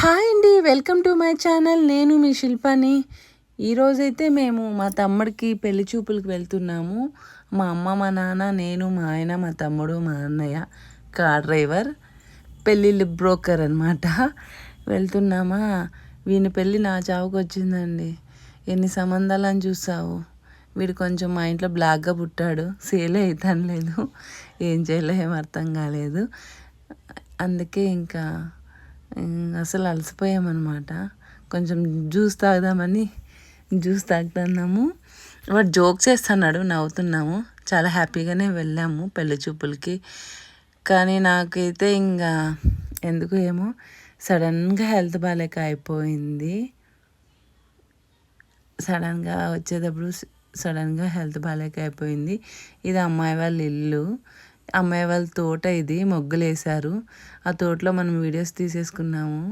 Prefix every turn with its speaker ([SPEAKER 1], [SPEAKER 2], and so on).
[SPEAKER 1] Hi అండి, welcome to my channel. నేను మీ శిల్పాని. ఈరోజైతే మేము మా తమ్ముడికి పెళ్లి చూపులకు వెళ్తున్నాము. మా అమ్మ, మా నాన్న, నేను, మా ఆయన, మా తమ్ముడు, మా అన్నయ్య, కార్ డ్రైవర్, పెళ్ళిళ్ళు బ్రోకర్ అనమాట. వెళ్తున్నామా. వీని పెళ్ళి నా చావుకు వచ్చిందండి. ఎన్ని సంబంధాలని చూసావు. వీడు కొంచెం మా ఇంట్లో బ్లాక్గా పుట్టాడు. సేలే అవుతాను లేదు, ఏం చేయలే, ఏం అర్థం కాలేదు. అందుకే ఇంకా అసలు అలసిపోయామన్నమాట. కొంచెం జ్యూస్ తాగుదామని జ్యూస్ తాగుతున్నాము. వాడు జోక్ చేస్తున్నాడు, నవ్వుతున్నాము. చాలా హ్యాపీగానే వెళ్ళాము పెళ్లి చూపులకి. కానీ నాకైతే ఇంకా ఎందుకు ఏమో సడన్గా హెల్త్ బాగాలేక అయిపోయింది. సడన్గా హెల్త్ బాగాలేక అయిపోయింది. ఇది అమ్మాయి వాళ్ళ ఇల్లు, అమ్మాయి వాళ్ళ తోట. ఇది మొగ్గులు వేశారు. ఆ తోటలో మనం వీడియోస్ తీసేసుకున్నాము.